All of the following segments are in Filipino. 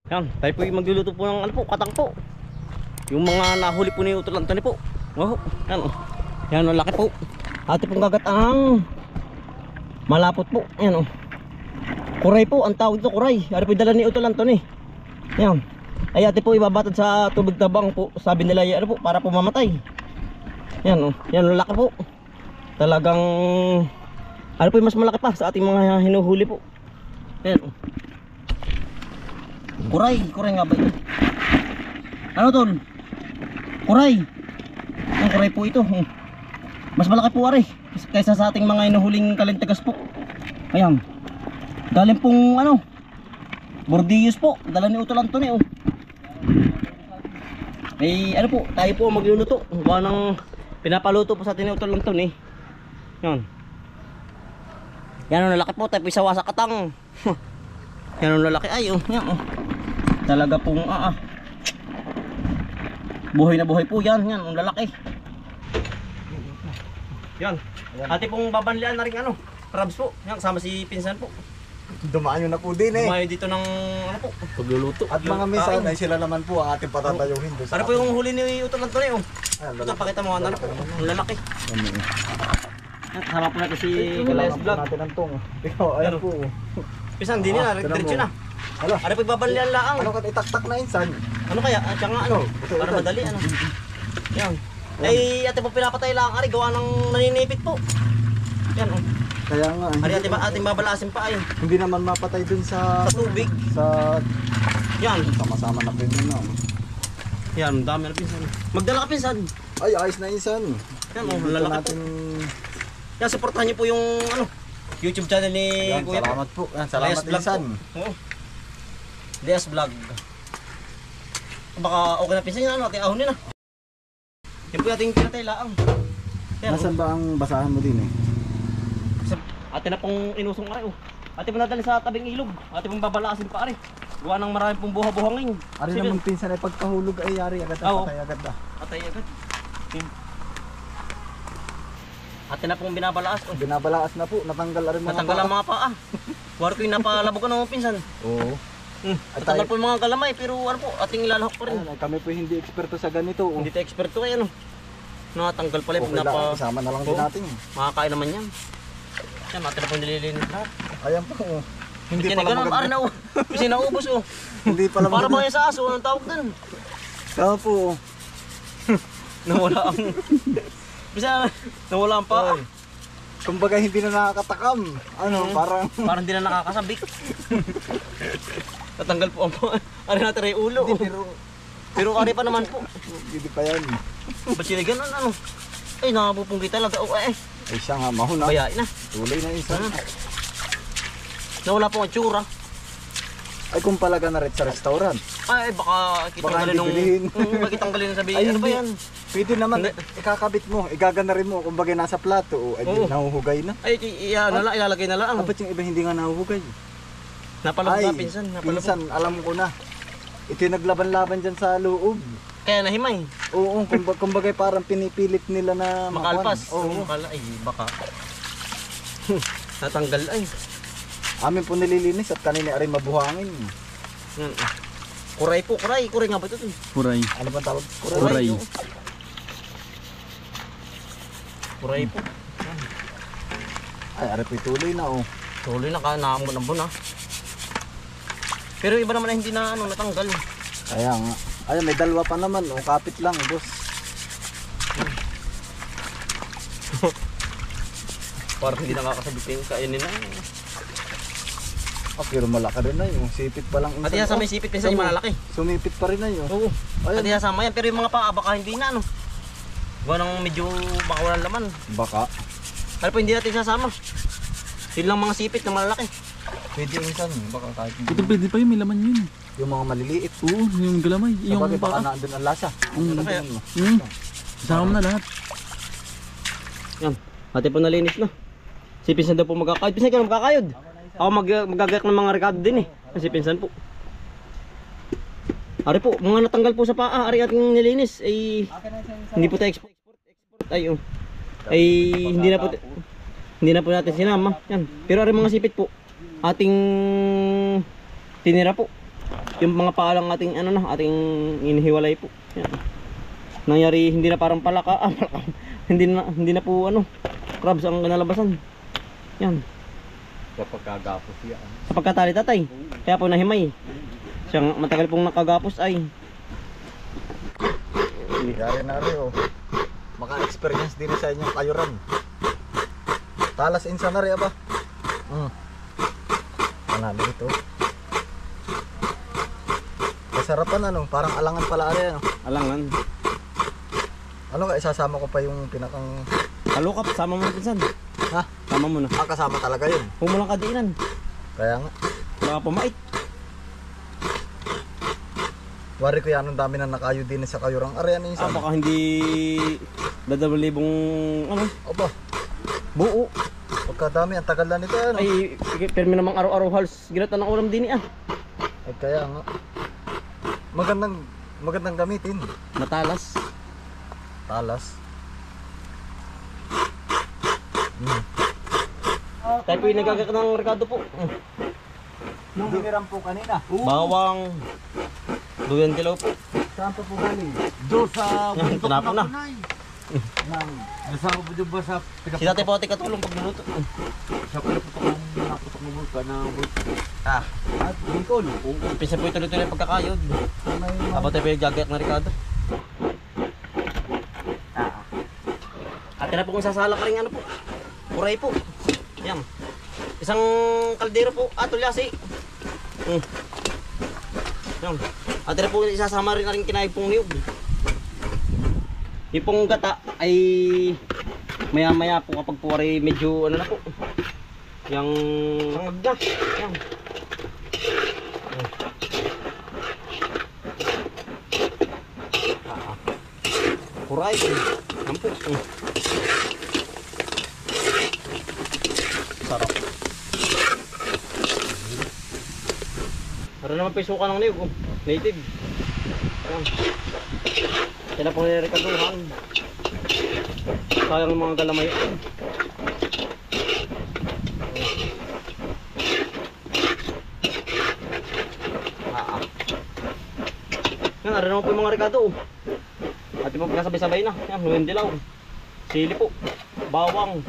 Yan, tayo po yung magluluto po ng ano po, katang po. Yung mga nahuli po ni Utol Antony po. Wow, yan oh. Yan oh, laki po. Ate pong gagat ang malapot po. Yan oh. Kuray po, ang tawag dito, kuray. Ari po yung dala ni Utol Antony. Yan. Ay ate po ibabatad sa tubig tabang po. Sabi nila yan po, para po mamatay. Yan oh. Yan oh, laki po. Talagang ano po yung mas malaki pa sa ating mga hinuhuli po. Yan oh. Kuray, kuray nga ba ito? Ano tol? Kuray. Ang kuray po ito. Mas malaki po ari kaysa sa ating mga inuhuling kalintagas po. Ayan. Galing pong ano, Bordillos po. Dala ni Utol Antony oh. May ano po, tayo po magluluto. Gawa ng pinapaluto po sa atin ni Utol Antony. Yan. Yan ang lalaki po, tayo po isawa sa katang. Yan ang lalaki ay oh. Yan oh. Talaga pong buhay na buhay po yan. Yan ang lalaki. Yan. Ate pong babanlian na rin ano, crabs po. Yan kasama si pinsan po. Dumaan yun na po din eh. Dumayo dito ng ano po, pagluluto. At mga minsan ay sila naman po ang ating patatayuhin doon. Ano po yung huli ni Utol Antony oh. Ayan, Ito pakita mo ano po, ang lalaki. Yan, Yan, kasama po natin si Kulayas kailangan po Vlog. natin ang tong. Ikaw, ayan po. Pinsan din nila, diretso na. Hala, Ano po babanlian laang. ano ka itaktak na insan? Ano kaya? At saka ano? Ito, Para ito. madali ano. Yan. Ay ate po pinapatay lang ari gawa ng naninipit po. Yan oh. Kaya nga, Ari ating babalasin pa ay hindi naman mapatay dun sa sa tubig. sa Yan. sama-sama na pinyo na. Yan, dami na pinsan. Magdala ka pinsan. Ay, ayos na insan. Yan oh, Dito lalaki natin. po. Yan, supportahan niyo po yung ano, YouTube channel ni Yan, Kuya. salamat po. Yan, salamat Lias Vlog insan. po. Oo. Lias Vlog. Baka okay na pinsan yan ano, ating ahonin na. Yan po yung ating pinatay laang. Yan, Nasaan ba ang basahan mo din eh? ate na pong inusong aray oh. Ate po nadali sa tabing ilog. Ate pong babalasin pa aray. Gawa ng marami pong buha-buhangin. Ari Sige. naman pinsan ay pagkahulog ay yari agad Oo. patay agad na. Atay agad. Ate na pong binabalaas oh. Binabalaas na po, natanggal rin mga Natanggal ang mga paa. Wari ko yung napalabog ano pinsan. Oo. Natanggal po yung mga galamay pero ano po, ating ilalahok pa rin. Ayun, kami po hindi eksperto sa ganito. Oh. Hindi tayo eksperto kayo ano. Natanggal pala Okay yung lang, isama na lang din Oo. natin. Makakain naman yan. Yan, ate na pong nililinis lahat. Ayan po. Oh. Hindi Hindi pala ganun, maganda. ari na oh. Kasi naubos oh. Hindi pala Para maganda. ba yan sa aso, anong tawag dun? Kaya po. Nawala ang... Bisa, nawala ang paa. Ay. Kumbaga hindi na nakakatakam. Ano, parang Parang hindi na nakakasabik. Natanggal po ang paa. Ari natin rin ulo. hindi, Pero ari pa naman po. hindi pa yan. Ba't sila ganun ano? Ay, nakapupunggi talaga. Oh, ay, Ay siya nga, mahon ha. bayain na. Tuloy na isa. Nawala po ang tsura. Ay kung palaga na rin sa restaurant. Ay, baka kitang Baka galin nung... hindi bilhin. Baka kitang galin sabi, Ay, ano ba hindi. yan? Pwede naman, Hindi. ikakabit mo, igagana rin mo. Kumbaga nasa plato, ay Oo. nahuhugay na. Ay, ilalagay na lang. Dapat yung iba hindi nga nahuhugay. Napalabog na, pinsan. Napalabog. pinsan, alam ko na. Ito yung naglaban-laban dyan sa loob. Kaya nahimay. Oo, kumbaga parang pinipilit nila na Makalpas. Oo. Makala, ay, baka. Natanggal ay. Amin po nililinis at kanina ay mabuhangin. Yan. Kuray po, kuray. Kuray nga ba ito? Puray. Ano ba tawag? Kuray. oh. Kuray po. Ay, ari po tuloy na oh. Tuloy na ka, naambon-ambon ha. Pero iba naman na hindi na ano, natanggal. Kaya nga. Ay, may dalawa pa naman. Oh, kapit lang, boss. Parang hindi nakakasabitin kainin na. Ah, pero malaki rin na yung sipit pa lang. At sa may sipit pinsan yung malalaki. Sumipit pa rin na yun. Oo. At Ayun. sama yan. Pero yung mga paa baka hindi na ano. Gawa ng medyo baka walang laman. Baka. Ano po hindi natin sasama. Yun lang mga sipit na malalaki. Pwede minsan. Baka kahit Ito pwede pa yun, may laman yun. yung mga maliliit. Oo, yung galamay. Yung Sabagay, baka paa. naandun ang lasa. Mm. Kaya- Tingnan mo. Isama mo na lahat. Yan. Ate po nalinis na. Si pinsan daw po magkakayod. Pinsan ka na magkakayod. Ako magagayak ng mga rekado din eh. Si pinsan po. Ari po, mga natanggal po sa paa. Ari ating nilinis. Ay, hindi po tayo export. Ay, oh. Ay, hindi na po natin sinama. Yan. Pero ari mga sipit po. Ating tinira po. yung mga palang ating ano na, ating inihiwalay po. Yan. Nangyari hindi na parang palaka, palaka. Hindi na po ano, crabs ang kinalabasan. Yan. Sa pagkagapos yan. Sa pagkatali tatay. Kaya po nahimay. Siyang matagal pong nakagapos ay. Yari na rin oh. Maka-experience din sa inyong kayuran. Talas insa na rin ba? Panalo ito. Kasarapan ano, parang alangan pala rin ano. Alangan. Ano ka, isasama ko pa yung pinakang... Kalukap, sama mo na pinsan. Ha? Sama mo na. Kasama talaga yun. Humulang kadiinan. Kaya nga. Baka pumait. Wari ko yan, ang dami na nakayo din sa kayurang area na insa. Baka hindi dadalawang ano, Oba, buo. pagkadami, ang tagal na nito ano. Ay, permi namang araw-araw halos ginata ng ulam din ah. Ay kaya nga. Magandang gamitin. Matalas. Talas. Tayo po yung nagagak ng rekado po. Nung hiniram po kanina. Bawang. 2 kilo po. Saan pa po galing? Doon sa Yan, tinapon na. Nasama po dyan ba sa Si tatay po ate katulong pagluluto. Sa pinaputok ng bulkan na bulkan? Ah, At bingkol. pisa po ituloy-tuloy ang pagkakayod. May Tapos tayo po yung gagayak ng rekado. Ate na po kung sasala ka rin ano po. Puray po. Yan. Isang kaldero po. Tulyasi. Yan. Ate na po isasama rin na rin kinahig pong niyog. Yung pong gata ay maya-maya po kapag po ay medyo ano na po. Yang sangag na. Yan. Puray. Yan po. Sarap. Para naman pa yung suka ng niyog. Native. Ayan. Sila po nirekaduhan. Sayang ng mga galamay. Yan, narin naman po yung mga rekado. At yung pagkasabay-sabay na. Yan, huwin dilaw. Sili po. Bawang.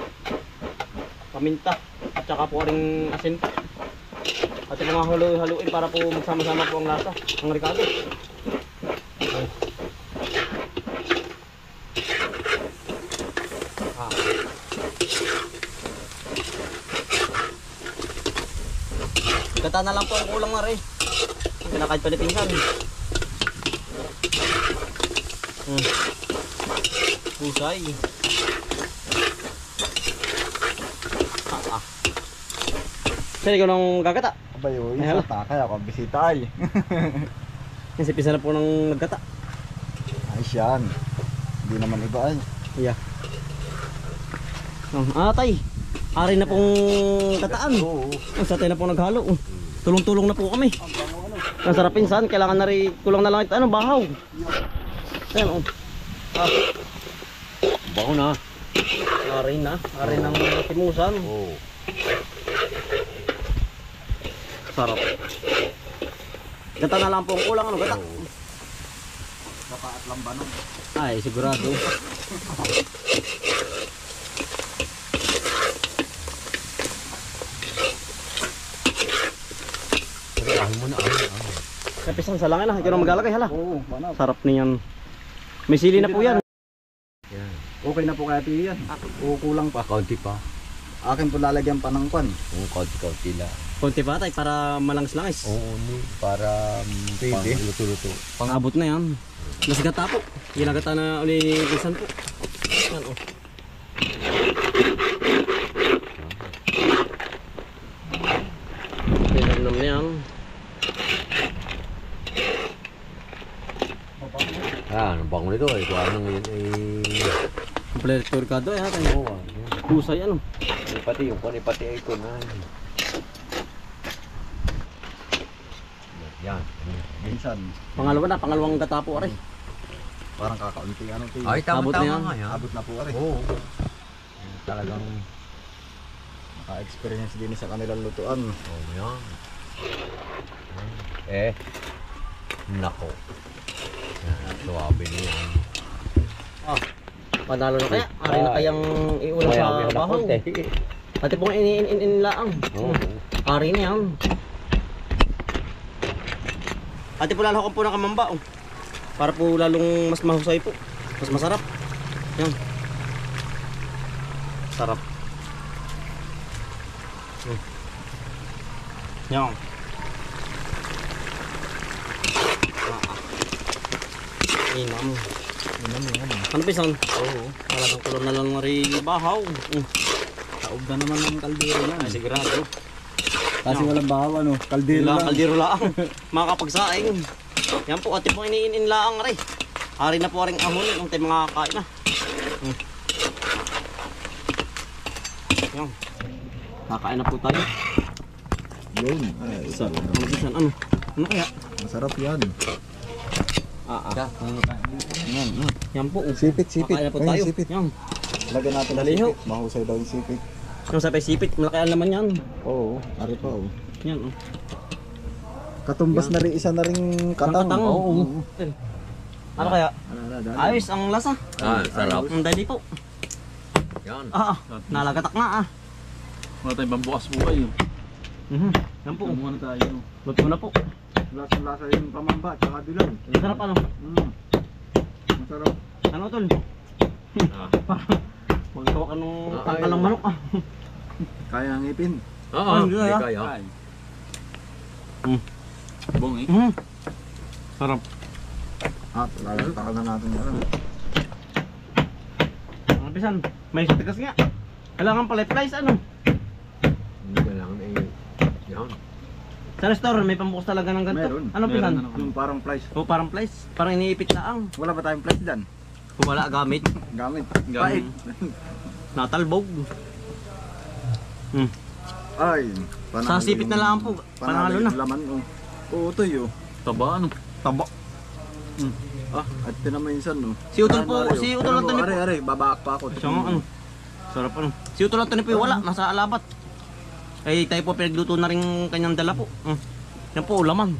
Paminta. At saka po ring asin po. At yung mga haluin para po magsama-sama po ang lasa ng rekado. Gata na lang po ang kulang na rin. Kinakaid pa ni pinsan. Pusay. Saan ikaw nang gagata? Abay, Ay, hala. isa kaya ako bisita ay. Kasi pisa na po ng naggata. Ay siyan. Hindi naman iba ay. Yeah. Tay. Ari na pong gataan. Oo. Sa tayo na pong naghalo. Tulong-tulong na po kami. Ang sarap pinsan. Kailangan na rin kulang na lang ito. Ano, bahaw. Ayan, Bako na. Ari na. Ari ng timusan. Oo. Sarap. Gata na lang po ang kulang. Ano, gata? Saka at lambanon. Ay, sigurado. Ahon mo na, ahon. Kapisang sa langin na. Ikaw na maglalagay, hala. Oo, manap. Sarap niyan. May sili na po yan. Yan. Okay na po kaya tiyan. Oo, kulang pa. Kaunti pa. Akin po lalagyan pa ng kwan. Oo, kaunti lang. Konti pa tay para malangis-langis. Oo, para pwede. Luto-luto. Pang-abot na yan. Nasa gata po. Ginagata na uli ni Pinsan po. Yan o. Pinamnam na yan. Ano bang nito eh? Kung anong yun eh... Kompleto rekado eh ha. Pusay ano. Pati yung pati ay ito na. Yan. Minsan. Pangalawang gata po aray. Parang kakaunti ano ito. Ay, Abot na yan. Abot na po ari. Oo. Talagang naka-experience din sa kanilang lutuan. Oo, yan. Nako. Suwabe niya. Panalo na kaya. Ari na kayang iulam sa bahaw. Ate pong iniinlaang. Ari na yan. Ate po lalo po ng kamamba. Para po lalong mas mahusay po. Mas masarap. Yan. Sarap. Yan. Inam. Ano pisan? Oo. Talagang kulong na lang rin bahaw. Taob na naman ng kaldero yan. Ay sigurado. Kasi walang bahaw, ano, kaldero lang. Kaldero lang. Makakapagsaing. Yan po, ate po iniinlaang rin. Hari na po rin ahon yung tayo mga kakain na. Yan. Kakain na po tayo. Yun. Ay, Ano? Ano kaya? masarap yan. Yan po. Sipit. Kakain na po Ayun, tayo. sipit. Yan. Lagyan natin ng Daliho. sipit. Mahusay daw yung sipit. Yung sapay sipit, malaki ang laman yan. Oo, ari pa oh. Yan. Katumbas na rin isa na rin katang. Katang. Oo. Ano kaya? Dali. Ayos ang lasa. Sarap. Ang dali po. Yan. Nalagatak na Wala tayong pambukas po kayo. Yan po. Muna tayo. Luto na po. Lasa yung pamamba, tsaka dilaw. Masarap ano? Masarap. Ano tol? Magkawa ka nung tangkalang manok Kaya ang ipin. Oo, hindi hindi kaya. kaya. Bong eh. Sarap. At lalagtakan na natin yan. Ang pisan, may tikas nga. Kailangan pala price ano? Hindi kailangan yan. Sa restaurant may pambukas talaga ng ganito. Meron. Ano pisan? Meron. Yung parang flies. O parang price. Parang iniipit na ang. Wala ba tayong flies dyan? Kung wala gamit. Gamit. Gamit. Natalbog. Ay. Sa sipit na lang po. Panalo na. Laman oh. Oo, toy oh. Taba ano? Taba. At tinaminsan no. Si Utol po, si Utol lang to ni po. Are, babaak pa ako. Siya nga ano. Sarap ano. Si Utol lang to ni po wala. Nasa alabat. Ay tayo po pinagluto na rin kanyang dala po. Yan po ulaman.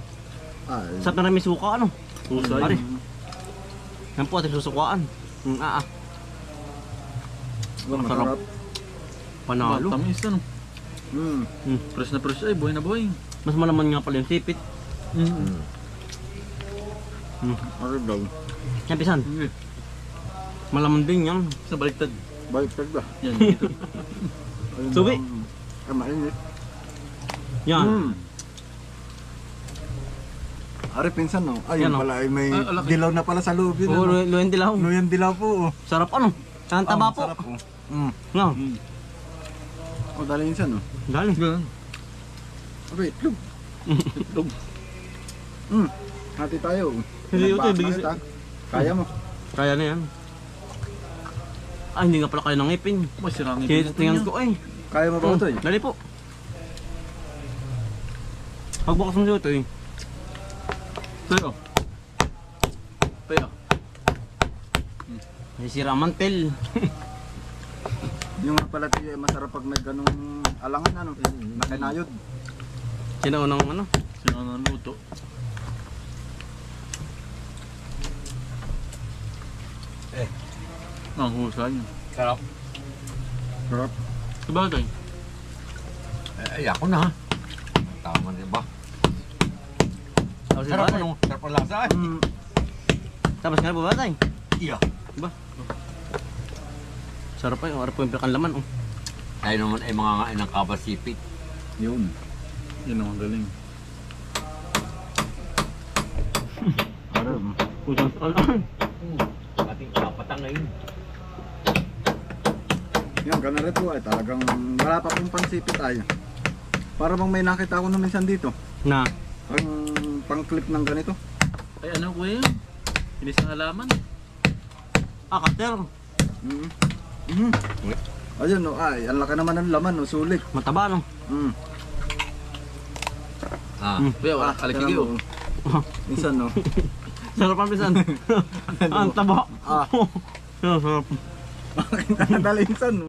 Ay. Sarap na rin may suka ano. Pusay. Pare. Yan po ating susukaan. Masarap. Panalo. Tamis ano? Fresh na fresh ay, buhay na buhay. Mas malaman nga pala yung sipit. Masarap daw. Yan pisan. Malaman din yan. Sa baliktad. Baliktad ba? Yan, dito. Subi. Ay, mainit. Yan. Are, pinsan no. Ayun Yan, oh. pala ay may Ah, laki. dilaw na pala sa loob yun. Oo, ano? luyan dilaw. Luyan dilaw po oh. Sarap ano. Ang taba po. Sarap oh. Nga. O, dali insan no. Dali. Abe, itlog. Itlog. Hati tayo. Hindi, ito, Pinagbaak bigis- na kita. Kaya mo. Kaya na yan. Ah, hindi nga pala kayo ng ipin. May sirangin. Tingnan ko ay. Kaya mo ba ito eh? Dali po. Pagbukas mo ito eh. Tayo. Tayo. Nasisira ang mantel. Yung nga pala tiyo, masarap pag may ganung alangan ano. Nakinayod. Sinaunang ano. Sino ang luto? Ang husay. Sarap. Sarap. Sabagay. Ay, ako na. Tama din ba? Tapos Sarap ba? ano? Sarap ang lasa eh. Tapos nga po ba tayo? Iya. Ba? Sarap ay. Arap po yung pinakang laman. Tayo naman ay mga ngain ng kabasipit. Yun. Yan ang galing. Aram. Pusang salaan. Ating kapatang ngayon. Yan, ganun rin po ay talagang wala pa pong pansipit ay. Para bang may nakita ako na minsan dito. Na. Ang pang-clip ng ganito. Ay ano kuya yun? Inisang halaman. Ah, cutter. Ayun no, ay, ang laki naman ng laman no, sulit. Mataba no. Kuya, wala kalikigi tignan oh. mo. Minsan no. Sarap ang pisan. Ang taba. Ah. Sarap. Nakadali minsan no.